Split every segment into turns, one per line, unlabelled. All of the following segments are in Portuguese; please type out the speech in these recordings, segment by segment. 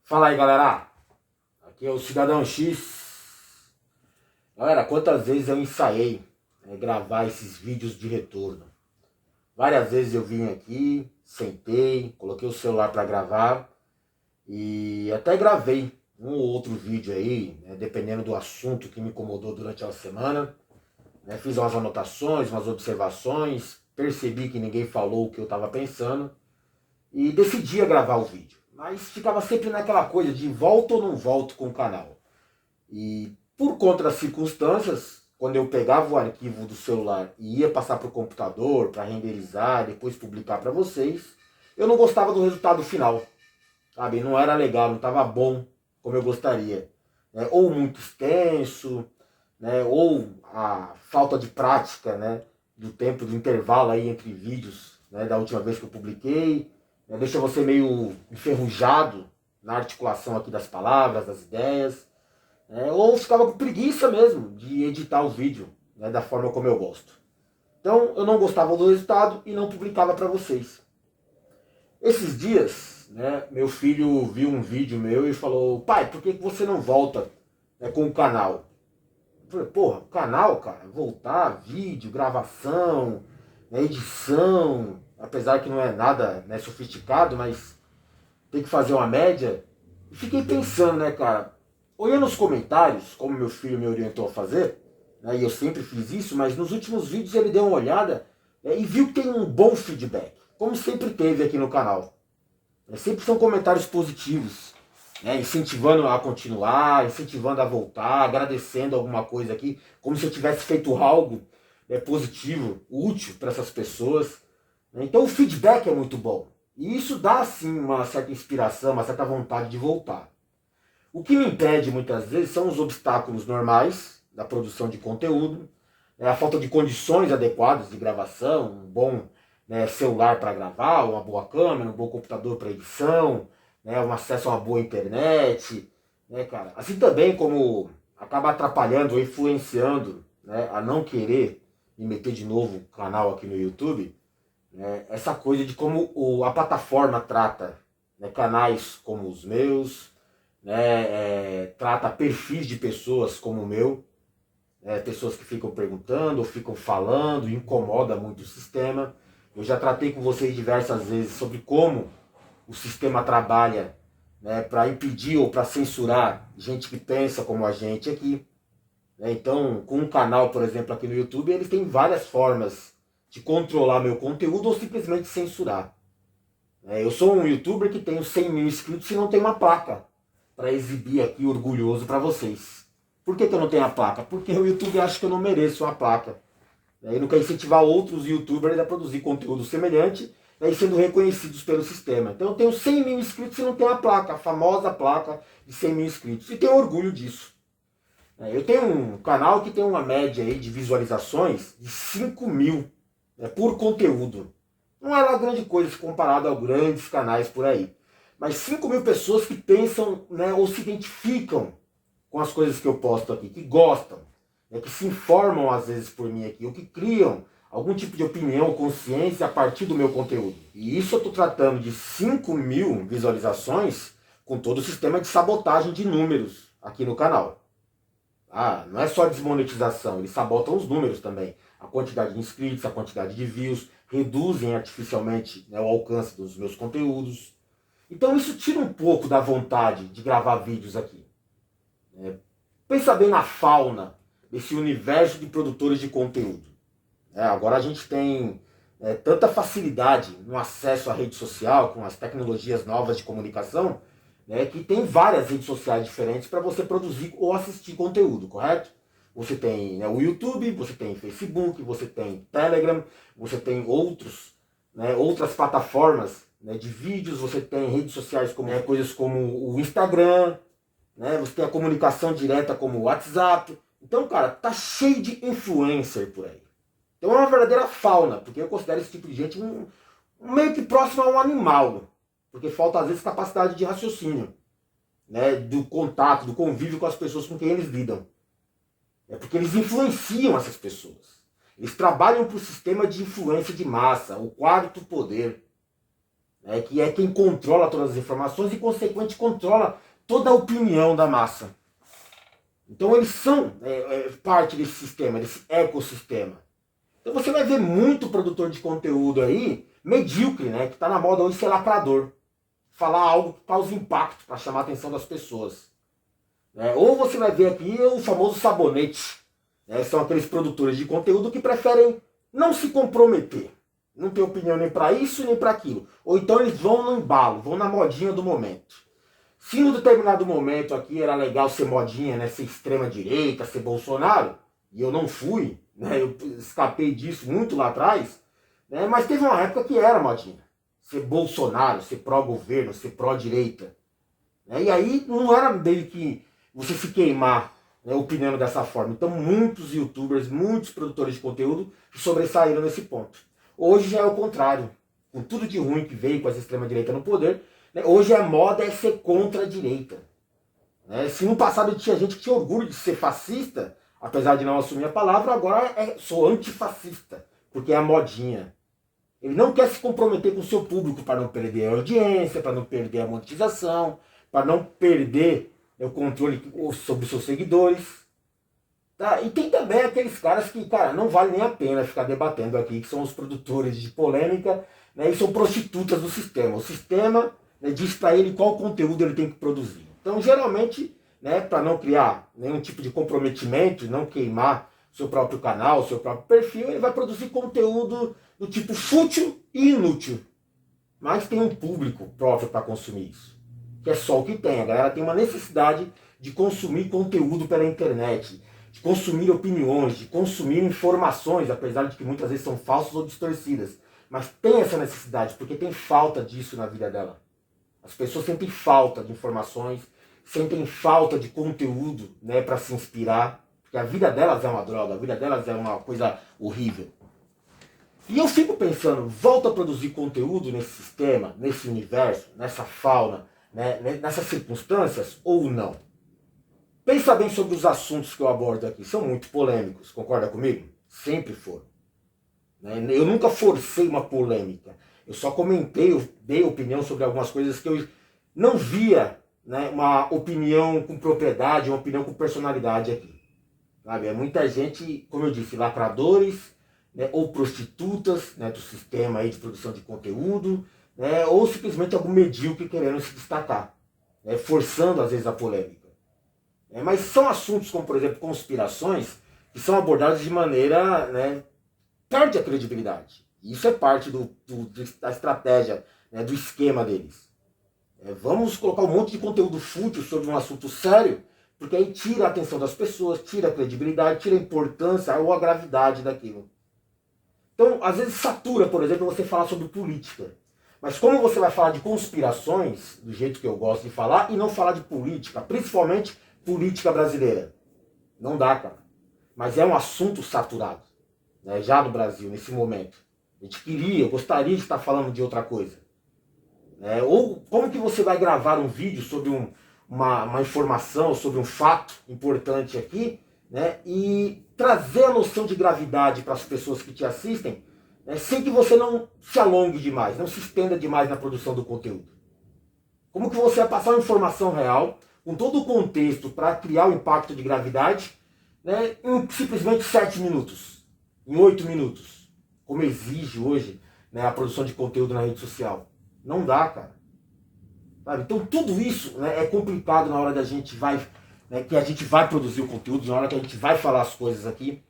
Fala aí, galera. Aqui é o Cidadão X. Galera, quantas vezes eu ensaiei gravar esses vídeos de retorno? Várias vezes eu vim aqui, sentei, coloquei o celular para gravar e até gravei um ou outro vídeo aí, dependendo do assunto que me incomodou durante a semana. Fiz umas anotações, umas observações, percebi que ninguém falou o que eu estava pensando e decidi gravar o vídeo. Mas ficava sempre naquela coisa de volto ou não volto com o canal. E por conta das circunstâncias, quando eu pegava o arquivo do celular e ia passar para o computador, para renderizar, depois publicar para vocês, eu não gostava do resultado final. Sabe? Não era legal, não estava bom como eu gostaria. Ou muito extenso, ou a falta de prática, do tempo, do intervalo aí entre vídeos, da última vez que eu publiquei. Deixa você meio enferrujado na articulação aqui das palavras, das ideias. Ou ficava com preguiça mesmo de editar o vídeo da forma como eu gosto. Então eu não gostava do resultado e não publicava para vocês. Esses dias, meu filho viu um vídeo meu e falou: pai, por que você não volta com o canal? Eu falei: porra, canal, cara, voltar, vídeo, gravação, edição, apesar que não é nada sofisticado, mas tem que fazer uma média. E fiquei pensando, cara, olhando os comentários, como meu filho me orientou a fazer, e eu sempre fiz isso, mas nos últimos vídeos ele deu uma olhada e viu que tem um bom feedback, como sempre teve aqui no canal. Sempre são comentários positivos, incentivando a continuar, incentivando a voltar, agradecendo alguma coisa aqui, como se eu tivesse feito algo positivo, útil para essas pessoas. Então o feedback é muito bom. E isso dá sim uma certa inspiração, uma certa vontade de voltar. O que me impede muitas vezes são os obstáculos normais da produção de conteúdo, a falta de condições adequadas de gravação, um bom celular para gravar, uma boa câmera, um bom computador para edição, um acesso a uma boa internet, cara. Assim também como acaba atrapalhando ou influenciando a não querer me meter de novo no canal aqui no YouTube, essa coisa de como a plataforma trata canais como os meus, trata perfis de pessoas como o meu, pessoas que ficam perguntando ou ficam falando, incomoda muito o sistema. Eu já tratei com vocês diversas vezes sobre como o sistema trabalha para impedir ou para censurar gente que pensa como a gente aqui. Então, com um canal, por exemplo, aqui no YouTube, eles têm várias formas de controlar meu conteúdo ou simplesmente censurar. Eu sou um youtuber que tenho 100 mil inscritos e não tenho uma placa para exibir aqui orgulhoso para vocês. Por que eu não tenho a placa? Porque o YouTube acha que eu não mereço uma placa. E não quer incentivar outros youtubers a produzir conteúdo semelhante e sendo reconhecidos pelo sistema. Então eu tenho 100 mil inscritos e não tenho a placa, a famosa placa de 100 mil inscritos. E tenho orgulho disso. Eu tenho um canal que tem uma média aí de visualizações de 5 mil por conteúdo. Não é lá grande coisa se comparado a grandes canais por aí. Mas 5 mil pessoas que pensam ou se identificam com as coisas que eu posto aqui, que gostam, que se informam às vezes por mim aqui, ou que criam algum tipo de opinião ou consciência a partir do meu conteúdo. E isso eu estou tratando de 5 mil visualizações com todo o sistema de sabotagem de números aqui no canal. Não é só desmonetização, eles sabotam os números também. A quantidade de inscritos, a quantidade de views, reduzem artificialmente o alcance dos meus conteúdos. Então isso tira um pouco da vontade de gravar vídeos aqui. Pensa bem na fauna desse universo de produtores de conteúdo. Agora a gente tem tanta facilidade no acesso à rede social, com as tecnologias novas de comunicação, que tem várias redes sociais diferentes para você produzir ou assistir conteúdo, correto? Você tem o YouTube, você tem Facebook, você tem Telegram, você tem outras plataformas de vídeos, você tem redes sociais como coisas como o Instagram, você tem a comunicação direta como o WhatsApp. Então, cara, tá cheio de influencer por aí. Então é uma verdadeira fauna, porque eu considero esse tipo de gente meio que próximo a um animal. Porque falta às vezes capacidade de raciocínio, do contato, do convívio com as pessoas com quem eles lidam. Porque eles influenciam essas pessoas. Eles trabalham para o sistema de influência de massa, o quarto poder. né, que é quem controla todas as informações e, consequentemente, controla toda a opinião da massa. Então eles são parte desse sistema, desse ecossistema. Então você vai ver muito produtor de conteúdo aí, medíocre, né, que está na moda hoje ser lacrador. Falar algo que causa impacto para chamar a atenção das pessoas. Ou você vai ver aqui o famoso sabonete. São aqueles produtores de conteúdo que preferem não se comprometer. Não ter opinião nem para isso nem para aquilo. Ou então eles vão no embalo, vão na modinha do momento. Se em um determinado momento aqui era legal ser modinha, né, ser extrema direita, ser Bolsonaro, e eu não fui, né, eu escapei disso muito lá atrás, né, mas teve uma época que era modinha. Ser Bolsonaro, ser pró-governo, ser pró-direita. E aí não era meio que você se queimar, né, opinando dessa forma. Então muitos youtubers, muitos produtores de conteúdo sobressaíram nesse ponto. Hoje já é o contrário. Com tudo de ruim que veio com essa extrema-direita no poder, né, hoje a moda é ser contra a direita. Se no passado tinha gente que tinha orgulho de ser fascista, apesar de não assumir a palavra, agora sou antifascista, porque é a modinha. Ele não quer se comprometer com o seu público para não perder a audiência, para não perder a monetização, para não perder o controle sobre os seus seguidores. Tá? E tem também aqueles caras que, cara, não vale nem a pena ficar debatendo aqui, que são os produtores de polêmica, né, e são prostitutas do sistema. O sistema, né, diz para ele qual conteúdo ele tem que produzir. Então, geralmente, né, para não criar nenhum tipo de comprometimento, não queimar seu próprio canal, seu próprio perfil, ele vai produzir conteúdo do tipo fútil e inútil. Mas tem um público próprio para consumir isso. Que é só o que tem. A galera tem uma necessidade de consumir conteúdo pela internet, de consumir opiniões, de consumir informações, apesar de que muitas vezes são falsas ou distorcidas. Mas tem essa necessidade, porque tem falta disso na vida dela. As pessoas sentem falta de informações, sentem falta de conteúdo, né, para se inspirar. Porque a vida delas é uma droga, a vida delas é uma coisa horrível. E eu fico pensando, volta a produzir conteúdo nesse sistema, nesse universo, nessa fauna, né, nessas circunstâncias ou não? Pensa bem sobre os assuntos que eu abordo aqui, são muito polêmicos, concorda comigo? Sempre foram. Eu nunca forcei uma polêmica, eu só comentei, eu dei opinião sobre algumas coisas que eu não via, né, uma opinião com propriedade, uma opinião com personalidade aqui. Sabe? É muita gente, como eu disse, lacradores, né, ou prostitutas, né, do sistema aí de produção de conteúdo, né, ou simplesmente algum medíocre querendo se destacar, né, forçando às vezes a polêmica. Mas são assuntos como, por exemplo, conspirações, que são abordados de maneira, né, perde a credibilidade. Isso é parte da estratégia, né, do esquema deles. Vamos colocar um monte de conteúdo fútil sobre um assunto sério, porque aí tira a atenção das pessoas, tira a credibilidade, tira a importância ou a gravidade daquilo. Então, às vezes satura, por exemplo, você falar sobre política. Mas como você vai falar de conspirações, do jeito que eu gosto de falar, e não falar de política, principalmente política brasileira? Não dá, cara. Mas é um assunto saturado, né, já no Brasil, nesse momento. A gente eu gostaria de estar falando de outra coisa. Ou como que você vai gravar um vídeo sobre uma informação, sobre um fato importante aqui, né, e trazer a noção de gravidade para as pessoas que te assistem, né, sem que você não se alongue demais, não se estenda demais na produção do conteúdo. Como que você vai passar uma informação real, com todo o contexto, para criar o impacto de gravidade, né, em simplesmente 7 minutos, em 8 minutos, como exige hoje, né, a produção de conteúdo na rede social? Não dá, cara. Sabe? Então tudo isso, né, é complicado na hora que a gente vai produzir o conteúdo, na hora que a gente vai falar as coisas aqui.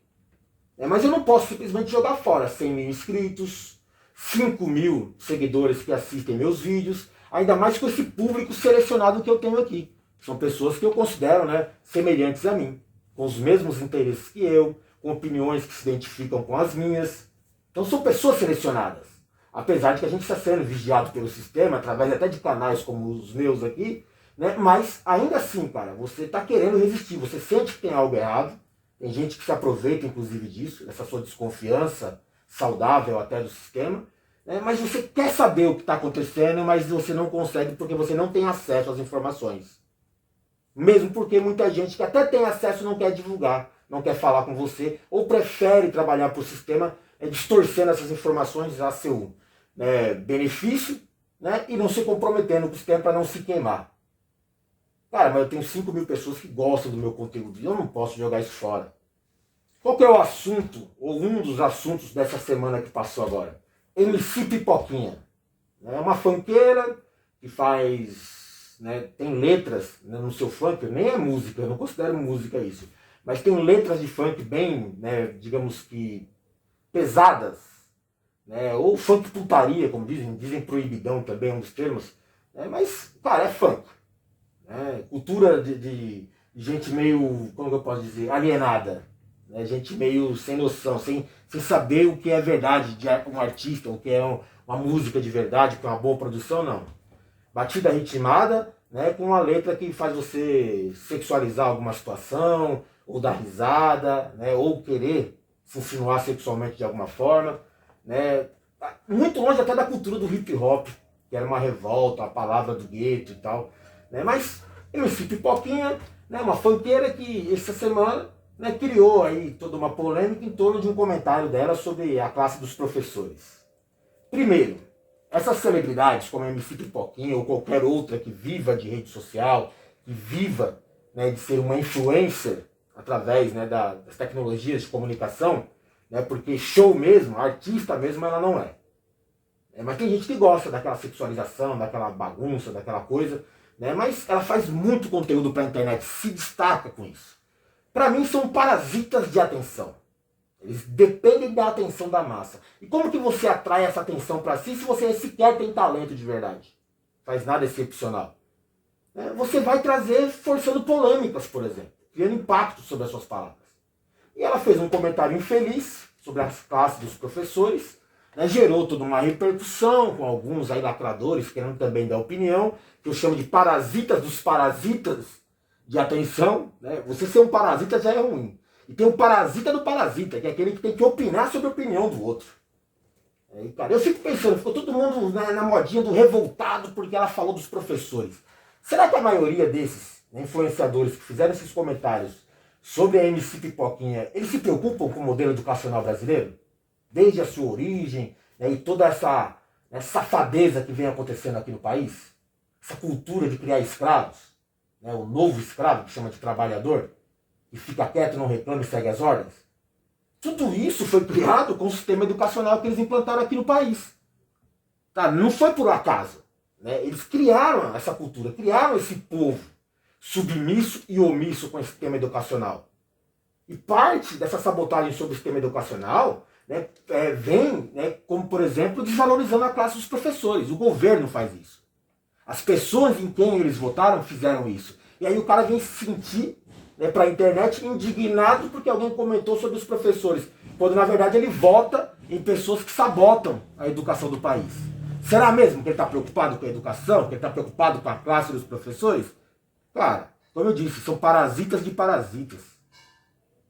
Mas eu não posso simplesmente jogar fora 100 mil inscritos, 5 mil seguidores que assistem meus vídeos, ainda mais com esse público selecionado que eu tenho aqui. São pessoas que eu considero, né, semelhantes a mim, com os mesmos interesses que eu, com opiniões que se identificam com as minhas. Então são pessoas selecionadas. Apesar de que a gente está sendo vigiado pelo sistema, através até de canais como os meus aqui, né? Mas ainda assim, cara, você está querendo resistir, você sente que tem algo errado, tem gente que se aproveita inclusive disso, dessa sua desconfiança saudável até do sistema, né? Mas você quer saber o que está acontecendo, mas você não consegue porque você não tem acesso às informações. Mesmo porque muita gente que até tem acesso não quer divulgar, não quer falar com você, ou prefere trabalhar para o sistema distorcendo essas informações a seu benefício, né, e não se comprometendo com os tempos para não se queimar. Cara, mas eu tenho 5 mil pessoas que gostam do meu conteúdo e eu não posso jogar isso fora. Qual que é o assunto, ou um dos assuntos dessa semana que passou agora? MC Pipoquinha. É uma funkeira que faz, né, tem letras, né, no seu funk, nem é música, eu não considero música isso, mas tem letras de funk bem, né, digamos que pesadas, né, ou funk putaria, como dizem proibidão também é um dos termos, né, mas, cara, é funk. Né, cultura de gente meio, como eu posso dizer, alienada, né, gente meio sem noção, sem saber o que é verdade de um artista, o que é uma música de verdade, com uma boa produção, não. Batida ritmada, né, com uma letra que faz você sexualizar alguma situação, ou dar risada, né, ou querer se insinuar sexualmente de alguma forma, né, muito longe até da cultura do hip hop, que era uma revolta, a palavra do gueto e tal, né, mas MC Pipoquinha, né, uma funkeira que essa semana, né, criou aí toda uma polêmica em torno de um comentário dela sobre a classe dos professores. Primeiro, essas celebridades como a MC Pipoquinha ou qualquer outra que viva de rede social, que viva, né, de ser uma influencer através, né, das tecnologias de comunicação, né, porque show mesmo, artista mesmo ela não é. Mas tem gente que gosta daquela sexualização, daquela bagunça, daquela coisa, né, mas ela faz muito conteúdo para a internet, se destaca com isso. Para mim são parasitas de atenção. Eles dependem da atenção da massa. E como que você atrai essa atenção para si se você sequer tem talento de verdade? Faz nada excepcional. Você vai trazer forçando polêmicas, por exemplo, criando impacto sobre as suas palavras. E ela fez um comentário infeliz sobre as classes dos professores, né, gerou toda uma repercussão com alguns aí lacradores querendo também dar opinião, que eu chamo de parasitas dos parasitas de atenção. Né? Você ser um parasita já é ruim. E tem o parasita do parasita, que é aquele que tem que opinar sobre a opinião do outro. E, cara, eu fico pensando, ficou todo mundo na modinha do revoltado porque ela falou dos professores. Será que a maioria desses, né, influenciadores que fizeram esses comentários sobre a MC Pipoquinha, eles se preocupam com o modelo educacional brasileiro? Desde a sua origem, né, e toda essa, né, safadeza que vem acontecendo aqui no país? Essa cultura de criar escravos, né, o novo escravo que chama de trabalhador, e fica quieto, não reclama e segue as ordens. Tudo isso foi criado com o sistema educacional que eles implantaram aqui no país. Tá? Não foi por acaso. Né? Eles criaram essa cultura, criaram esse povo submisso e omisso com o sistema educacional. E parte dessa sabotagem sobre o sistema educacional, né, vem, né, como, por exemplo, desvalorizando a classe dos professores. O governo faz isso. As pessoas em quem eles votaram fizeram isso. E aí o cara vem se sentir, né, para a internet indignado porque alguém comentou sobre os professores, quando na verdade ele vota em pessoas que sabotam a educação do país. Será mesmo que ele está preocupado com a educação, que ele está preocupado com a classe dos professores? Cara, como eu disse, são parasitas de parasitas.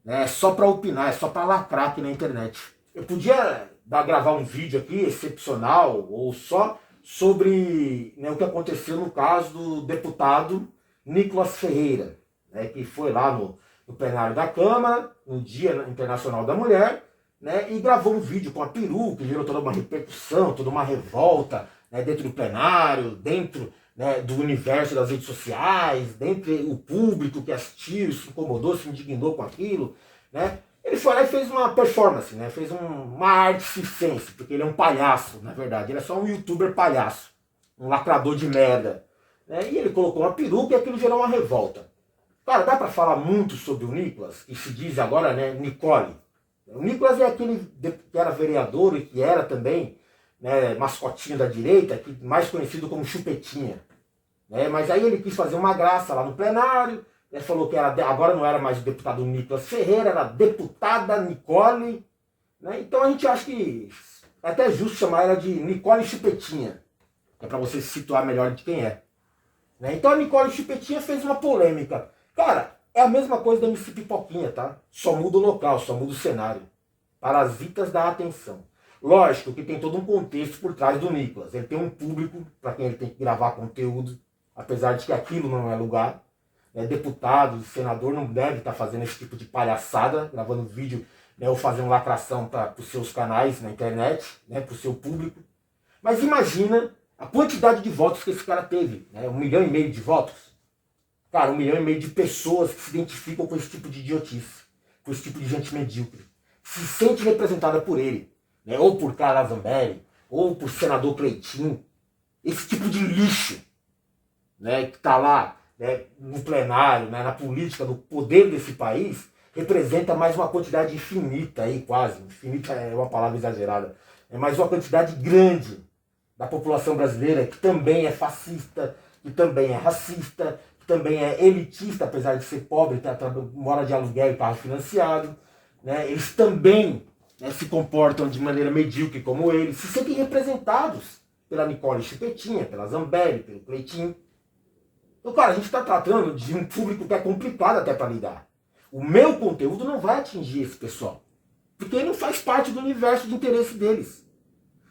É só para opinar, é só para lacrar aqui na internet. Eu podia gravar um vídeo aqui excepcional ou só sobre, né, o que aconteceu no caso do deputado Nicolas Ferreira, né, que foi lá no plenário da Câmara, no Dia Internacional da Mulher, né, e gravou um vídeo com a peruca, que gerou toda uma repercussão, toda uma revolta, né, dentro do plenário, dentro, né, do universo das redes sociais, dentro do público que assistiu, se incomodou, se indignou com aquilo. Né. Ele foi lá e fez uma performance, né, fez uma arte circense, porque ele é um palhaço, na verdade, ele é só um youtuber palhaço, um lacrador de merda. Né, e ele colocou uma peruca e aquilo gerou uma revolta. Cara, dá pra falar muito sobre o Nicolas, que se diz agora, né, Nicole. O Nicolas é aquele que era vereador e que era também, né, mascotinho da direita, mais conhecido como Chupetinha. Né, mas aí ele quis fazer uma graça lá no plenário, né, falou que agora não era mais o deputado Nicolas Ferreira, era a deputada Nicole. Né, então a gente acha que é até justo chamar ela de Nicole Chupetinha, que é pra você se situar melhor de quem é. Né, então a Nicole Chupetinha fez uma polêmica. Cara, é a mesma coisa da MC Pipoquinha, tá? Só muda o local, só muda o cenário. Parasitas da atenção. Lógico que tem todo um contexto por trás do Nicolas. Ele tem um público para quem ele tem que gravar conteúdo, apesar de que aquilo não é lugar. Deputado, senador não deve estar fazendo esse tipo de palhaçada, gravando vídeo, né, ou fazendo lacração para os seus canais na internet, né, para o seu público. Mas imagina, A quantidade de votos que esse cara teve, né? 1,5 milhão de votos. Cara, 1,5 milhão de pessoas que se identificam com esse tipo de idiotice, com esse tipo de gente medíocre, se sente representada por ele, né? Ou por Carla Zambelli, ou por senador Cleitinho. Esse tipo de lixo, né, que está lá, né, no plenário, né, na política, no poder desse país, representa mais uma quantidade infinita, aí quase, infinita é uma palavra exagerada, é mais uma quantidade grande da população brasileira que também é fascista, que também é racista, que também é elitista, apesar de ser pobre, mora de aluguel e carro financiado, né, eles também, né, se comportam de maneira medíocre como ele, se sentem representados pela Nicole Chupetinha, pela Zambelli, pelo Cleitinho. Então, cara, a gente está tratando de um público que é complicado até para lidar. O meu conteúdo não vai atingir esse pessoal, porque ele não faz parte do universo de interesse deles.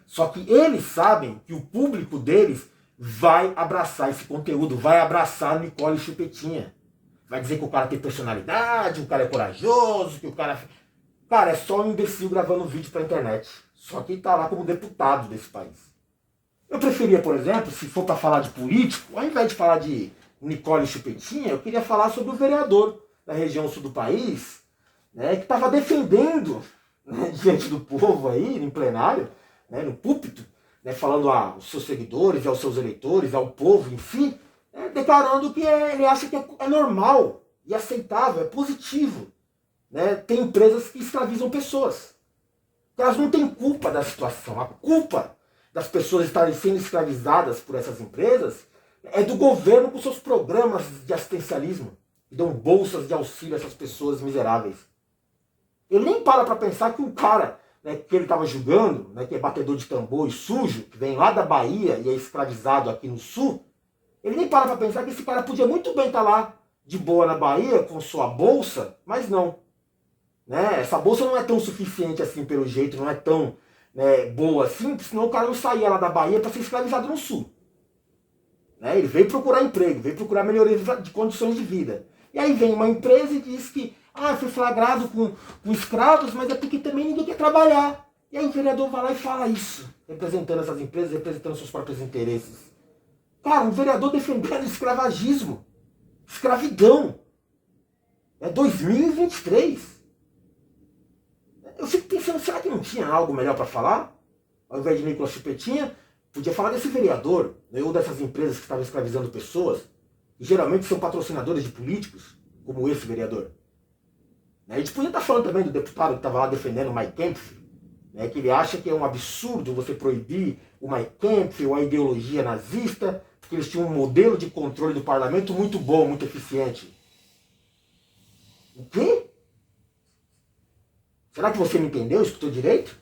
Só que eles sabem que o público deles vai abraçar esse conteúdo, vai abraçar a Nicole Chupetinha. Vai dizer que o cara tem personalidade, o cara é corajoso, que o cara... Cara, é só um imbecil gravando vídeo pra internet. Só que tá lá como deputado desse país. Eu preferia, por exemplo, se for para falar de político, ao invés de falar de Nicole Chupetinha, eu queria falar sobre o vereador da região sul do país, né, que estava defendendo, né, diante do povo aí, em plenário, né, no púlpito, né, falando aos seus seguidores, aos seus eleitores, ao povo em si, né, declarando que ele acha que é normal e aceitável, é positivo, né, tem empresas que escravizam pessoas. Elas não têm culpa da situação, a culpa das pessoas estarem sendo escravizadas por essas empresas é do governo com seus programas de assistencialismo, que dão bolsas de auxílio a essas pessoas miseráveis. Ele nem para pensar que o cara, né, que ele estava julgando, né, que é batedor de tambor e sujo, que vem lá da Bahia e é escravizado aqui no sul, ele nem para pensar que esse cara podia muito bem estar lá de boa na Bahia com sua bolsa, mas não. Né? Essa bolsa não é tão suficiente assim pelo jeito, não é tão, né, boa assim, senão o cara não saía lá da Bahia para ser escravizado no sul. Né? Ele veio procurar emprego, veio procurar melhoria de condições de vida. E aí vem uma empresa e diz que foi flagrado com escravos, mas é porque também ninguém quer trabalhar. E aí o vereador vai lá e fala isso, representando essas empresas, representando seus próprios interesses. Cara, um vereador defendendo escravagismo, escravidão. É 2023. Eu fico pensando, será que não tinha algo melhor para falar? Ao invés de Nicolas Chupetinha, podia falar desse vereador, né, ou dessas empresas que estavam escravizando pessoas, que geralmente são patrocinadores de políticos, como esse vereador. A gente podia estar falando também do deputado que estava lá defendendo o Mike Kempf, né, que ele acha que é um absurdo você proibir o Mike Kempf ou a ideologia nazista, porque eles tinham um modelo de controle do parlamento muito bom, muito eficiente. O quê? Será que você me entendeu? Escutou direito?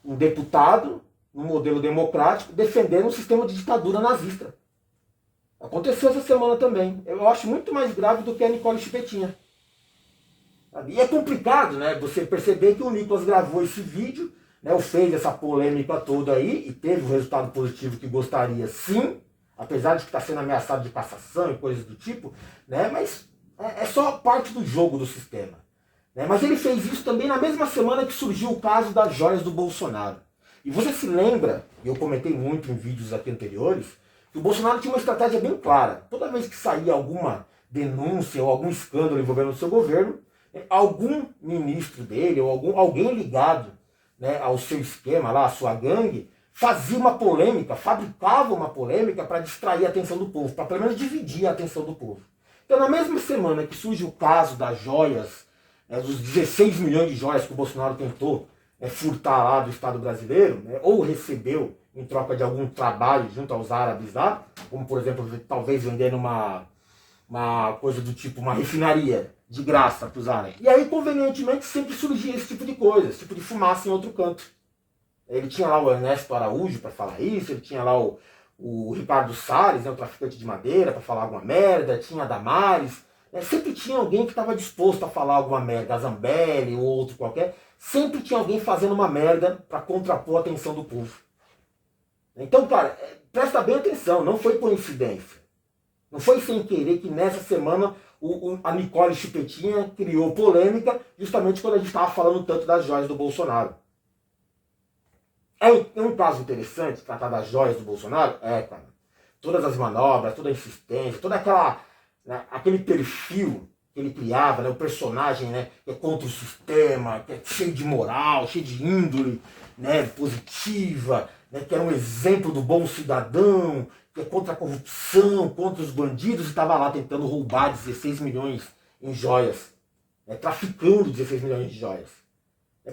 Um deputado, num modelo democrático, defendendo um sistema de ditadura nazista. Aconteceu essa semana também. Eu acho muito mais grave do que a Nicole Chupetinha. E é complicado, né, você perceber que o Nicolas gravou esse vídeo, né, fez essa polêmica toda aí, e teve o resultado positivo que gostaria, sim, apesar de que está sendo ameaçado de cassação e coisas do tipo, né, mas é só parte do jogo do sistema. Né? Mas ele fez isso também na mesma semana que surgiu o caso das joias do Bolsonaro. E você se lembra, e eu comentei muito em vídeos aqui anteriores, que o Bolsonaro tinha uma estratégia bem clara. Toda vez que saía alguma denúncia ou algum escândalo envolvendo o seu governo, algum ministro dele ou alguém ligado, né, ao seu esquema lá, à sua gangue, fazia uma polêmica, fabricava uma polêmica para distrair a atenção do povo, para pelo menos dividir a atenção do povo. Então, na mesma semana que surge o caso das joias, dos 16 milhões de joias que o Bolsonaro tentou furtar lá do Estado brasileiro, né, ou recebeu em troca de algum trabalho junto aos árabes lá, como por exemplo, talvez vendendo uma coisa do tipo, uma refinaria de graça para os árabes. E aí, convenientemente, sempre surgia esse tipo de coisa, esse tipo de fumaça em outro canto. Ele tinha lá o Ernesto Araújo para falar isso, ele tinha lá o Ricardo Salles, né, o traficante de madeira, para falar alguma merda, tinha a Damares, sempre tinha alguém que estava disposto a falar alguma merda, a Zambelli ou outro qualquer, sempre tinha alguém fazendo uma merda para contrapor a atenção do povo. Então, cara, presta bem atenção, não foi coincidência. Não foi sem querer que nessa semana a Nicole Chupetinha criou polêmica justamente quando a gente estava falando tanto das joias do Bolsonaro. É um caso interessante tratar das joias do Bolsonaro? É, cara. Todas as manobras, toda a insistência, toda aquela, né, aquele perfil que ele criava, né, o personagem, né, que é contra o sistema, que é cheio de moral, cheio de índole, né, positiva, né, que é um exemplo do bom cidadão, que é contra a corrupção, contra os bandidos, e estava lá tentando roubar 16 milhões em joias, né, traficando 16 milhões de joias.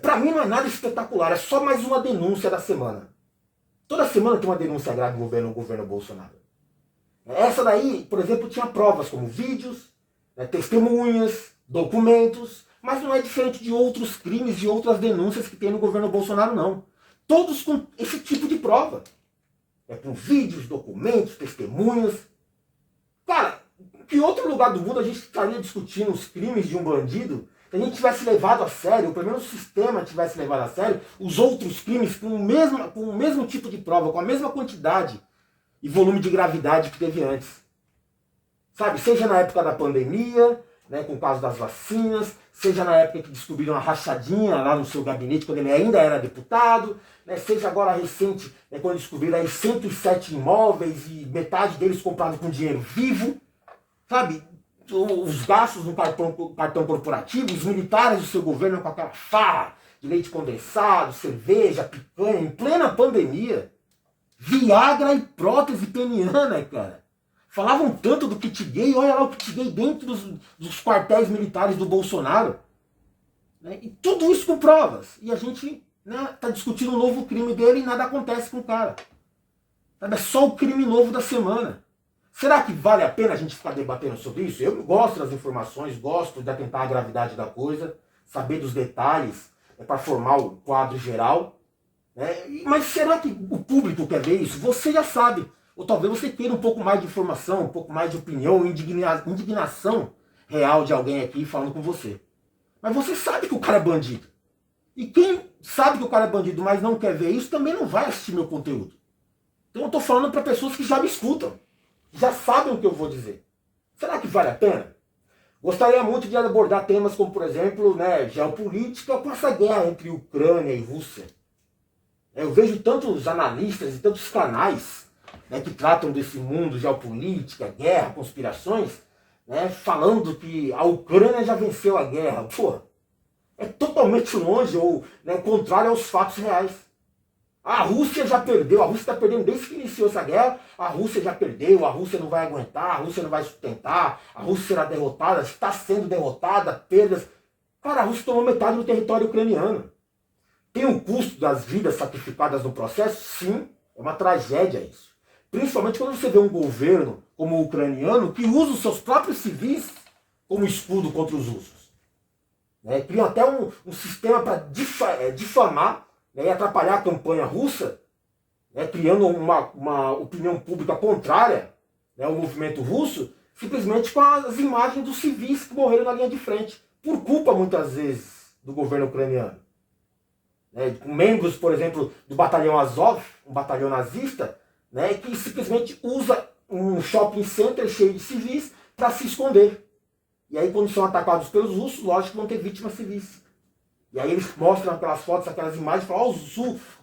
Para mim não é nada espetacular, é só mais uma denúncia da semana. Toda semana tem uma denúncia grave no governo Bolsonaro. Essa daí, por exemplo, tinha provas como vídeos, né, testemunhas, documentos, mas não é diferente de outros crimes e outras denúncias que tem no governo Bolsonaro, não. Todos com esse tipo de prova. Com vídeos, documentos, testemunhas. Cara, que outro lugar do mundo a gente estaria discutindo os crimes de um bandido se a gente tivesse levado a sério, ou pelo menos o sistema tivesse levado a sério, os outros crimes com o mesmo tipo de prova, com a mesma quantidade e volume de gravidade que teve antes. Sabe, seja na época da pandemia, né, com o caso das vacinas, seja na época que descobriram a rachadinha lá no seu gabinete, quando ele ainda era deputado, né, seja agora recente, né, quando descobriram aí 107 imóveis e metade deles comprados com dinheiro vivo, sabe? Os gastos no cartão corporativo, os militares do seu governo com aquela farra de leite condensado, cerveja, picanha, em plena pandemia. Viagra e prótese peniana, cara. Falavam tanto do kit gay, olha lá o kit gay dentro dos quartéis militares do Bolsonaro. Né? E tudo isso com provas. E a gente, né, tá discutindo um novo crime dele e nada acontece com o cara. Sabe? É só o crime novo da semana. Será que vale a pena a gente ficar debatendo sobre isso? Eu gosto das informações, gosto de atentar a gravidade da coisa, saber dos detalhes, para formar o quadro geral. Mas será que o público quer ver isso? Você já sabe. Ou talvez você queira um pouco mais de informação, um pouco mais de opinião, indignação real de alguém aqui falando com você. Mas você sabe que o cara é bandido. E quem sabe que o cara é bandido, mas não quer ver isso, também não vai assistir meu conteúdo. Então eu estou falando para pessoas que já me escutam. Já sabem o que eu vou dizer. Será que vale a pena? Gostaria muito de abordar temas como, por exemplo, né, geopolítica com essa guerra entre Ucrânia e Rússia. Eu vejo tantos analistas e tantos canais, né, que tratam desse mundo, geopolítica, guerra, conspirações, né, falando que a Ucrânia já venceu a guerra. Pô, é totalmente longe, ou, né, contrário aos fatos reais. A Rússia já perdeu, a Rússia está perdendo desde que iniciou essa guerra, a Rússia já perdeu, a Rússia não vai aguentar, a Rússia não vai sustentar, a Rússia será derrotada, está sendo derrotada, perdas. Cara, a Rússia tomou metade do território ucraniano. Tem o custo das vidas sacrificadas no processo? Sim, é uma tragédia isso. Principalmente quando você vê um governo como o ucraniano que usa os seus próprios civis como escudo contra os russos. Criam até um sistema para difamar, né, e atrapalhar a campanha russa, né, criando uma opinião pública contrária, né, ao movimento russo, simplesmente com as imagens dos civis que morreram na linha de frente, por culpa, muitas vezes, do governo ucraniano. Com membros, por exemplo, do batalhão Azov, um batalhão nazista, né, que simplesmente usa um shopping center cheio de civis para se esconder. E aí, quando são atacados pelos russos, lógico que vão ter vítimas civis. E aí eles mostram aquelas fotos, aquelas imagens e falam,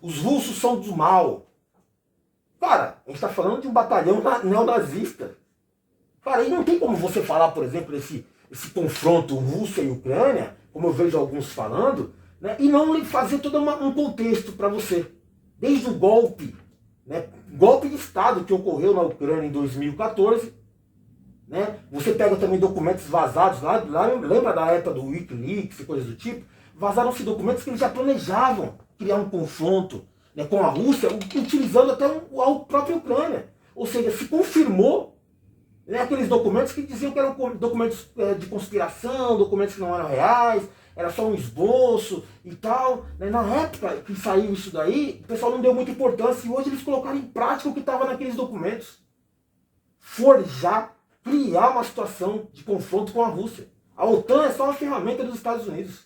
os russos são do mal. Cara, a gente está falando de um batalhão neonazista. Cara, e não tem como você falar, por exemplo, esse confronto Rússia e Ucrânia, como eu vejo alguns falando, né, e não fazer todo um contexto para você. Desde o golpe, né, golpe de Estado que ocorreu na Ucrânia em 2014, né, você pega também documentos vazados lá, lembra da época do Wikileaks e coisas do tipo? Vazaram-se documentos que eles já planejavam criar um confronto, né, com a Rússia, utilizando até a própria Ucrânia. Ou seja, se confirmou, né, aqueles documentos que diziam que eram documentos de conspiração, documentos que não eram reais, era só um esboço e tal. Né. Na época que saiu isso daí, o pessoal não deu muita importância e hoje eles colocaram em prática o que estava naqueles documentos. Forjar, criar uma situação de confronto com a Rússia. A OTAN é só uma ferramenta dos Estados Unidos.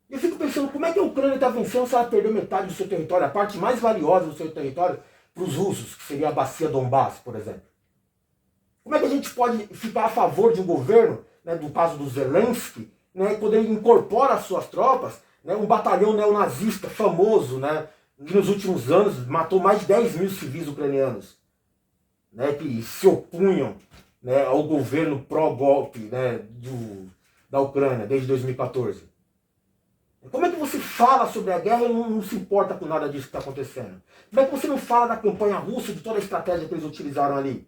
Eu fico pensando, como é que a Ucrânia está vencendo se ela perdeu metade do seu território, a parte mais valiosa do seu território, para os russos, que seria a bacia Donbass, por exemplo? Como é que a gente pode ficar a favor de um governo, né, do caso do Zelensky, né, quando ele incorpora as suas tropas, né, um batalhão neonazista famoso, né, que nos últimos anos matou mais de 10 mil civis ucranianos, né, que se opunham, né, ao governo pró-golpe, né, da Ucrânia desde 2014. Como é que você fala sobre a guerra e não se importa com nada disso que está acontecendo? Como é que você não fala da campanha russa, de toda a estratégia que eles utilizaram ali?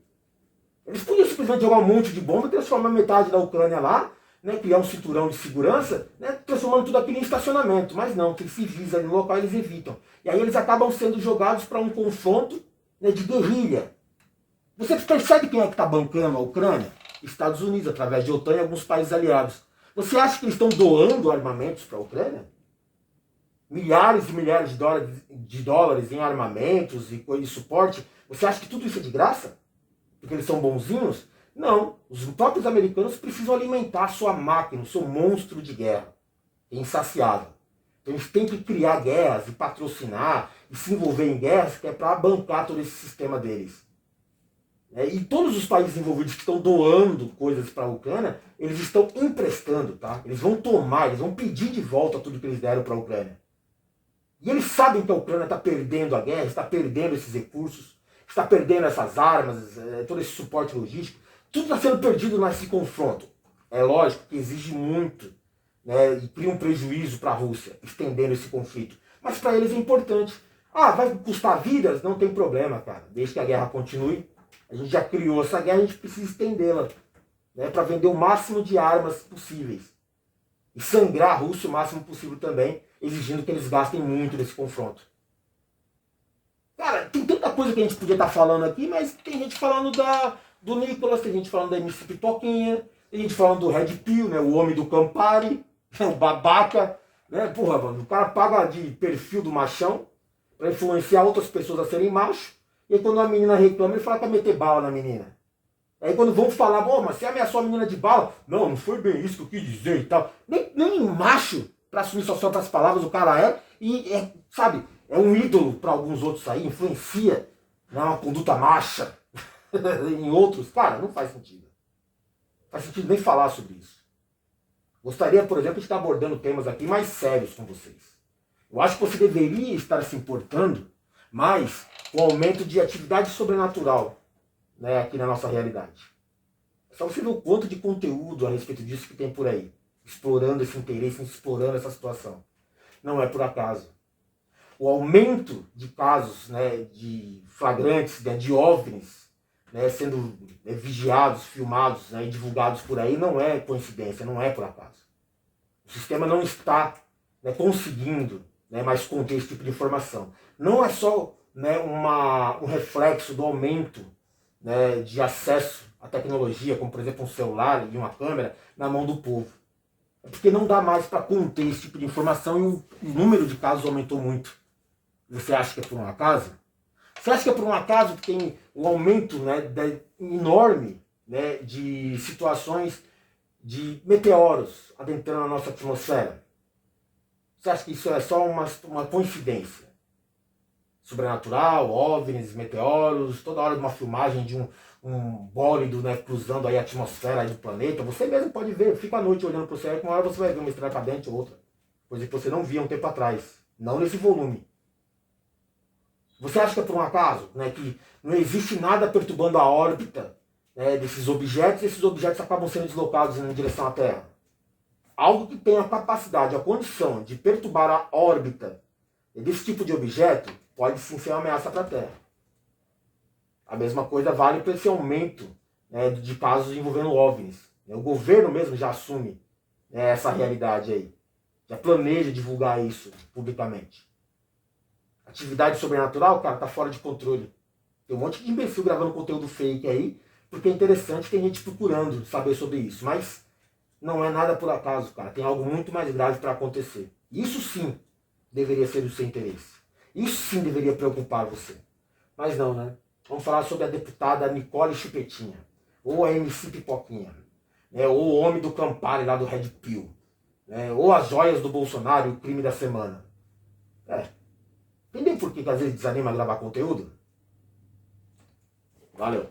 Eles podiam simplesmente jogar um monte de bomba e transformar metade da Ucrânia lá, né, criar um cinturão de segurança, né, transformando tudo aquilo em estacionamento. Mas não, tem civis ali no local, eles evitam. E aí eles acabam sendo jogados para um confronto, né, de guerrilha. Você percebe quem é que está bancando a Ucrânia? Estados Unidos, através de OTAN e alguns países aliados. Você acha que eles estão doando armamentos para a Ucrânia? Milhares e milhares de dólares em armamentos e suporte. Você acha que tudo isso é de graça? Porque eles são bonzinhos? Não. Os próprios americanos precisam alimentar a sua máquina, o seu monstro de guerra. É insaciável. Então eles têm que criar guerras e patrocinar e se envolver em guerras que é para bancar todo esse sistema deles. E todos os países envolvidos que estão doando coisas para a Ucrânia, eles estão emprestando, tá? Eles vão tomar, eles vão pedir de volta tudo que eles deram para a Ucrânia. E eles sabem que a Ucrânia está perdendo a guerra, está perdendo esses recursos, está perdendo essas armas, todo esse suporte logístico. Tudo está sendo perdido nesse confronto. É lógico que exige muito, né, e cria um prejuízo para a Rússia, estendendo esse conflito. Mas para eles é importante. Ah, vai custar vidas? Não tem problema, cara. Desde que a guerra continue. A gente já criou essa guerra, a gente precisa estendê-la, né, para vender o máximo de armas possíveis. E sangrar a Rússia o máximo possível também, exigindo que eles gastem muito nesse confronto. Cara, tem tanta coisa que a gente podia estar falando aqui, mas tem gente falando do Nicolas, tem gente falando da MC Pipoquinha, tem gente falando do Red Pill, né, o homem do Campari, o babaca. Né, porra, mano, o cara paga de perfil do machão para influenciar outras pessoas a serem macho. E aí quando a menina reclama, ele fala que vai meter bala na menina. Aí quando vão falar, mas você ameaçou a menina de bala? Não, não foi bem isso que eu quis dizer e tal. Nem macho, para assumir suas próprias palavras, o cara sabe, é um ídolo para alguns outros aí, influencia, né, uma conduta macha em outros. Cara, não faz sentido. Não faz sentido nem falar sobre isso. Gostaria, por exemplo, de estar abordando temas aqui mais sérios com vocês. Eu acho que você deveria estar se importando mais com o aumento de atividade sobrenatural, né, aqui na nossa realidade. É só você ver o quanto de conteúdo a respeito disso que tem por aí, explorando esse interesse, explorando essa situação. Não é por acaso. O aumento de casos, né, de flagrantes, né, de OVNIs, né, sendo vigiados, filmados, né, e divulgados por aí, não é coincidência, não é por acaso. O sistema não está, né, conseguindo, né, mais conter esse tipo de informação. Não é só, né, um reflexo do aumento, né, de acesso à tecnologia, como por exemplo um celular e uma câmera, na mão do povo. É porque não dá mais para conter esse tipo de informação e o número de casos aumentou muito. Você acha que é por um acaso? Você acha que é por um acaso que tem um aumento, né, enorme, né, de situações de meteoros adentrando a nossa atmosfera? Você acha que isso é só uma coincidência? Sobrenatural, OVNIs, meteoros, toda hora de uma filmagem de um bólido, né, cruzando aí a atmosfera aí do planeta. Você mesmo pode ver, fica à noite olhando para o céu e uma hora você vai ver uma estrela cadente ou outra. Coisa que você não via um tempo atrás. Não nesse volume. Você acha que é por um acaso, né, que não existe nada perturbando a órbita, né, desses objetos, e esses objetos acabam sendo deslocados em direção à Terra? Algo que tem a capacidade, a condição de perturbar a órbita desse tipo de objeto pode sim ser uma ameaça para a Terra. A mesma coisa vale para esse aumento, né, de casos envolvendo OVNIs. O governo mesmo já assume, né, essa realidade aí. Já planeja divulgar isso publicamente. Atividade sobrenatural, cara, tá fora de controle. Tem um monte de imbecil gravando conteúdo fake aí, porque é interessante, tem gente procurando saber sobre isso. Mas não é nada por acaso, cara. Tem algo muito mais grave para acontecer. Isso sim deveria ser do seu interesse. Isso sim deveria preocupar você. Mas não, né? Vamos falar sobre a deputada Nicole Chupetinha, ou a MC Pipoquinha, né? Ou o homem do Campari lá do Red Pill, né? Ou as joias do Bolsonaro, o crime da semana. Entendeu por que às vezes desanima a gravar conteúdo? Valeu.